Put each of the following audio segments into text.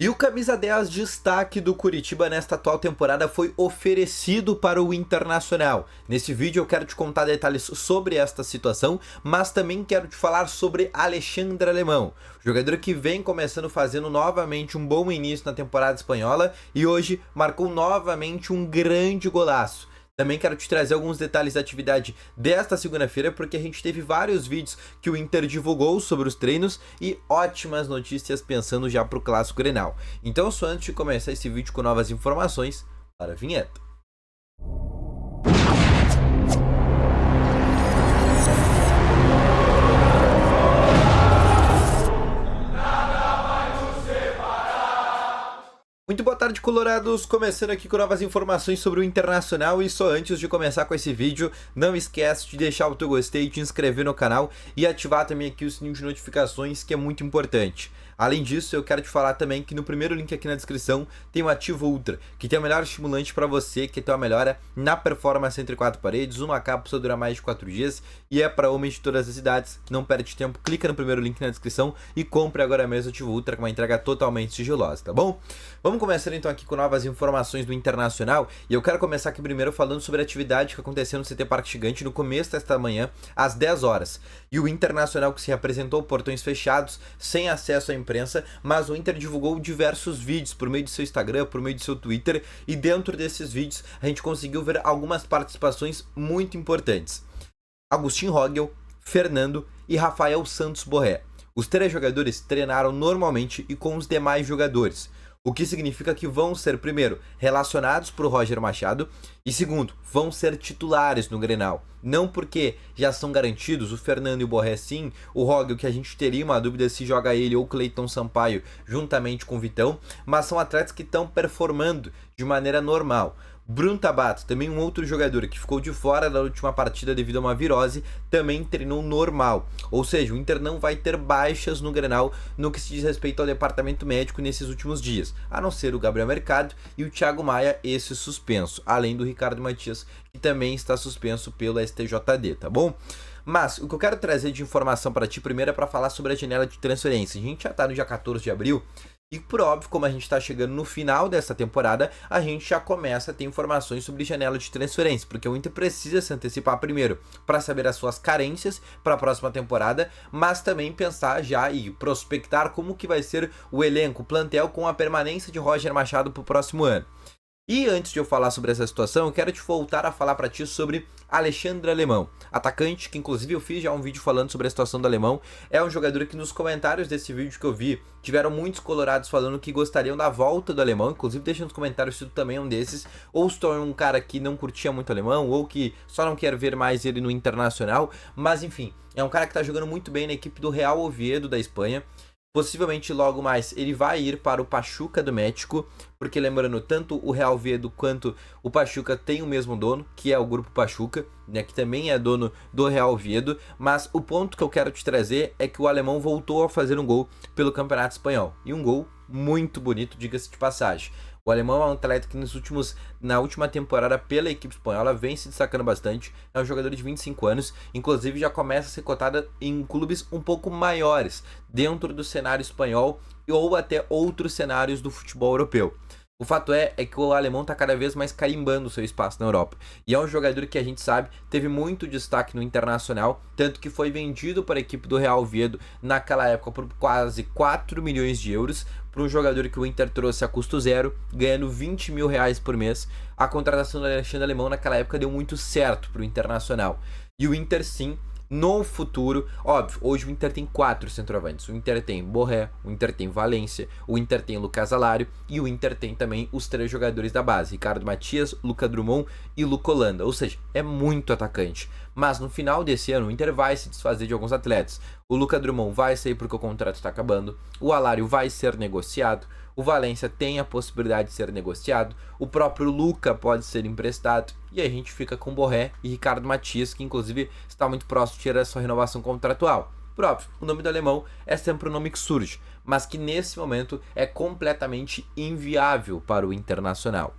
E o camisa 10 destaque do Curitiba nesta atual temporada foi oferecido para o Internacional. Nesse vídeo eu quero te contar detalhes sobre esta situação, mas também quero te falar sobre Alexandre Alemão, jogador que vem começando fazendo novamente um bom início na temporada espanhola e hoje marcou novamente um grande golaço. Também quero te trazer alguns detalhes da atividade desta segunda-feira, porque a gente teve vários vídeos que o Inter divulgou sobre os treinos e ótimas notícias pensando já para o Clássico Grenal. Então, só antes de começar esse vídeo com novas informações, para a vinheta. Muito boa tarde, colorados! Começando aqui com novas informações sobre o Internacional e só antes de começar com esse vídeo, não esquece de deixar o teu gostei, te inscrever no canal e ativar também aqui o sininho de notificações, que é muito importante. Além disso, eu quero te falar também que no primeiro link aqui na descrição tem o Ativo Ultra, que tem o melhor estimulante para você, que tem uma melhora na performance entre quatro paredes, uma cápsula dura mais de 4 dias e é para homens de todas as idades. Não perde tempo, clica no primeiro link na descrição e compre agora mesmo o Ativo Ultra com uma entrega totalmente sigilosa, tá bom? Vamos começar então aqui com novas informações do Internacional e eu quero começar aqui primeiro falando sobre a atividade que aconteceu no CT Parque Gigante no começo desta manhã, às 10 horas. E o Internacional que se apresentou portões fechados, sem acesso à imprensa, mas o Inter divulgou diversos vídeos por meio do seu Instagram, por meio do seu Twitter, e dentro desses vídeos a gente conseguiu ver algumas participações muito importantes. Agustin Rogel, Fernando e Rafael Santos Borré. Os 3 jogadores treinaram normalmente e com os demais jogadores, o que significa que vão ser, primeiro, relacionados por Roger Machado e, segundo, vão ser titulares no Grenal. Não porque já são garantidos, o Fernando e o Borré sim, o Rogel, que a gente teria uma dúvida se joga ele ou Cleiton Sampaio juntamente com o Vitão, mas são atletas que estão performando de maneira normal. Bruno Tabata, também um outro jogador que ficou de fora da última partida devido a uma virose, também treinou normal. Ou seja, o Inter não vai ter baixas no Grenal no que se diz respeito ao departamento médico nesses últimos dias, a não ser o Gabriel Mercado e o Thiago Maia, esse suspenso, além do Ricardo Matias, que também está suspenso pelo STJD, tá bom? Mas o que eu quero trazer de informação para ti primeiro é para falar sobre a janela de transferência. A gente já está no dia 14 de abril, e por óbvio, como a gente está chegando no final dessa temporada, a gente já começa a ter informações sobre janela de transferência, porque o Inter precisa se antecipar primeiro para saber as suas carências para a próxima temporada, mas também pensar já e prospectar como que vai ser o elenco, o plantel com a permanência de Roger Machado para o próximo ano. E antes de eu falar sobre essa situação, eu quero te voltar a falar para ti sobre Alexandre Alemão, atacante, que inclusive eu fiz já um vídeo falando sobre a situação do Alemão. É um jogador que nos comentários desse vídeo que eu vi, tiveram muitos colorados falando que gostariam da volta do Alemão. Inclusive deixa nos comentários se tu também é um desses, ou se tu é um cara que não curtia muito o Alemão, ou que só não quer ver mais ele no Internacional. Mas enfim, é um cara que tá jogando muito bem na equipe do Real Oviedo da Espanha. Possivelmente logo mais ele vai ir para o Pachuca do México, porque lembrando, tanto o Real Oviedo quanto o Pachuca tem o mesmo dono, que é o Grupo Pachuca, né, que também é dono do Real Oviedo, mas o ponto que eu quero te trazer é que o alemão voltou a fazer um gol pelo Campeonato Espanhol, e um gol muito bonito, diga-se de passagem. O alemão é um atleta que na última temporada pela equipe espanhola vem se destacando bastante, é um jogador de 25 anos, inclusive já começa a ser cotada em clubes um pouco maiores dentro do cenário espanhol ou até outros cenários do futebol europeu. O fato é que o alemão está cada vez mais carimbando o seu espaço na Europa. E é um jogador que a gente sabe teve muito destaque no Internacional, tanto que foi vendido para a equipe do Real Oviedo naquela época por quase 4 milhões de euros, para um jogador que o Inter trouxe a custo zero, ganhando 20 mil reais por mês. A contratação do Alexandre Alemão naquela época deu muito certo para o Internacional. E o Inter sim, no futuro, óbvio, hoje o Inter tem 4 centroavantes. O Inter tem Borré, o Inter tem Valência, o Inter tem Lucas Alário e o Inter tem também os 3 jogadores da base, Ricardo Matias, Luca Drummond e Luca Holanda. Ou seja, é muito atacante. Mas no final desse ano o Inter vai se desfazer de alguns atletas. O Luca Drummond vai sair porque o contrato está acabando, o Alário vai ser negociado, o Valência tem a possibilidade de ser negociado, o próprio Luca pode ser emprestado, e a gente fica com Borré e Ricardo Matias, que inclusive está muito próximo de tirar a sua renovação contratual. Próprio, o nome do alemão é sempre um nome que surge, mas que nesse momento é completamente inviável para o Internacional.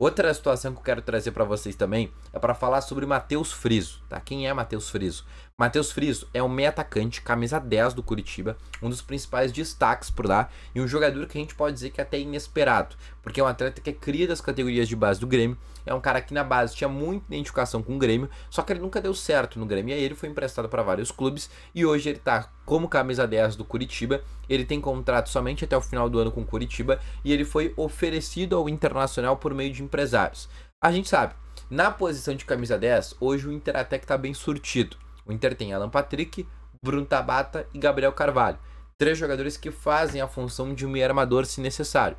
Outra situação que eu quero trazer para vocês também é para falar sobre Matheus Friso, tá? Quem é Matheus Friso? Matheus Friso é um meio atacante, camisa 10 do Curitiba, um dos principais destaques por lá e um jogador que a gente pode dizer que é até inesperado, porque é um atleta que é cria das categorias de base do Grêmio, é um cara que na base tinha muita identificação com o Grêmio, só que ele nunca deu certo no Grêmio, e aí ele foi emprestado para vários clubes e hoje ele tá como camisa 10 do Curitiba, ele tem contrato somente até o final do ano com o Curitiba e ele foi oferecido ao Internacional por meio de empresários. A gente sabe, na posição de camisa 10, hoje o Inter até que tá bem surtido. O Inter tem Alan Patrick, Bruno Tabata e Gabriel Carvalho. 3 jogadores que fazem a função de meio armador se necessário.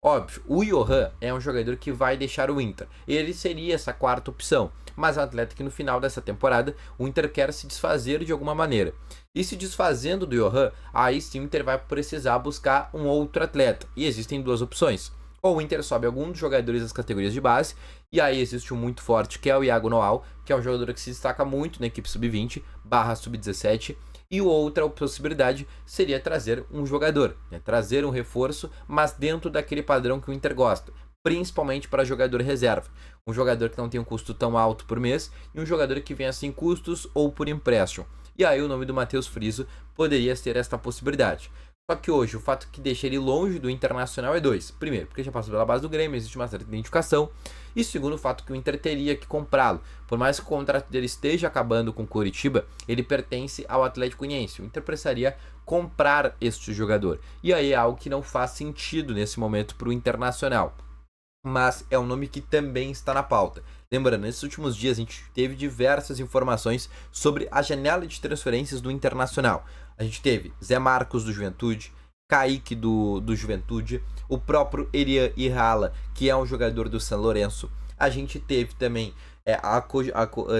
Óbvio, o Johan é um jogador que vai deixar o Inter. Ele seria essa quarta opção, mas é um atleta que no final dessa temporada o Inter quer se desfazer de alguma maneira. E se desfazendo do Johan, aí sim o Inter vai precisar buscar um outro atleta. E existem 2 opções. Ou o Inter sobe algum dos jogadores das categorias de base, e aí existe um muito forte, que é o Iago Noal, que é um jogador que se destaca muito na equipe sub-20 / sub-17, e outra possibilidade seria trazer um jogador, né? Trazer um reforço, mas dentro daquele padrão que o Inter gosta, principalmente para jogador reserva. Um jogador que não tem um custo tão alto por mês, e um jogador que venha sem custos ou por empréstimo. E aí o nome do Matheus Friso poderia ser esta possibilidade. Só que hoje o fato que deixa ele longe do Internacional é 2. Primeiro, porque já passou pela base do Grêmio, existe uma certa identificação. E segundo, o fato que o Inter teria que comprá-lo. Por mais que o contrato dele esteja acabando com o Curitiba, ele pertence ao Atlético Goianiense. O Inter precisaria comprar este jogador. E aí é algo que não faz sentido nesse momento para o Internacional. Mas é um nome que também está na pauta. Lembrando, nesses últimos dias a gente teve diversas informações sobre a janela de transferências do Internacional. A gente teve Zé Marcos do Juventude, Kaique do Juventude, o próprio Elian Irrala, que é um jogador do São Lourenço. A gente teve também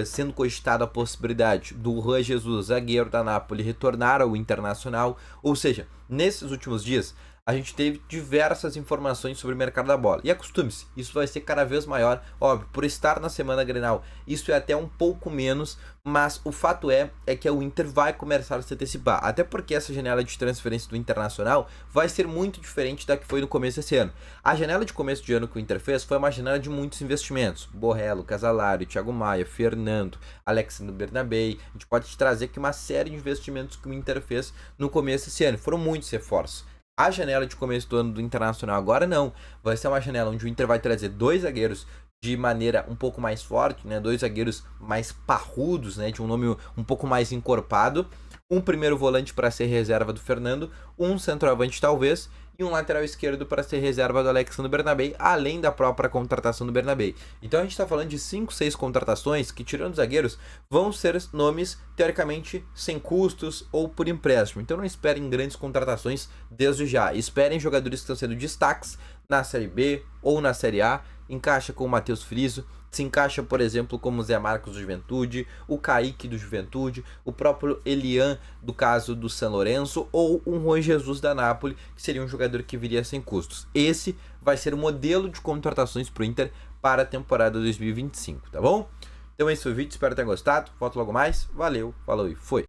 sendo cogitada a possibilidade do Juan Jesus, zagueiro da Napoli, retornar ao Internacional. Ou seja, nesses últimos dias a gente teve diversas informações sobre o mercado da bola. E acostume-se, isso vai ser cada vez maior, óbvio, por estar na semana Grenal, isso é até um pouco menos, mas o fato é que o Inter vai começar a se antecipar, até porque essa janela de transferência do Internacional vai ser muito diferente da que foi no começo desse ano. A janela de começo de ano que o Inter fez foi uma janela de muitos investimentos, Borrello, Casalário, Thiago Maia, Fernando, Alexandre Bernabei, a gente pode te trazer aqui uma série de investimentos que o Inter fez no começo desse ano, foram muitos reforços. A janela de começo do ano do Internacional agora não, vai ser uma janela onde o Inter vai trazer 2 zagueiros de maneira um pouco mais forte, né? 2 zagueiros mais parrudos, né? De um nome um pouco mais encorpado, um primeiro volante para ser reserva do Fernando, um centroavante talvez, e um lateral esquerdo para ser reserva do Alexandre Bernabei, além da própria contratação do Bernabei. Então a gente está falando de 5, 6 contratações que, tirando os zagueiros, vão ser nomes teoricamente sem custos ou por empréstimo. Então não esperem grandes contratações desde já. Esperem jogadores que estão sendo destaques na Série B ou na Série A. Encaixa com o Matheus Friso, se encaixa, por exemplo, como o Zé Marcos do Juventude, o Kaique do Juventude, o próprio Elian do caso do São Lourenço ou um Juan Jesus da Napoli, que seria um jogador que viria sem custos. Esse vai ser o modelo de contratações para o Inter para a temporada 2025, tá bom? Então esse foi o vídeo, espero ter gostado. Volto logo mais. Valeu, falou e foi!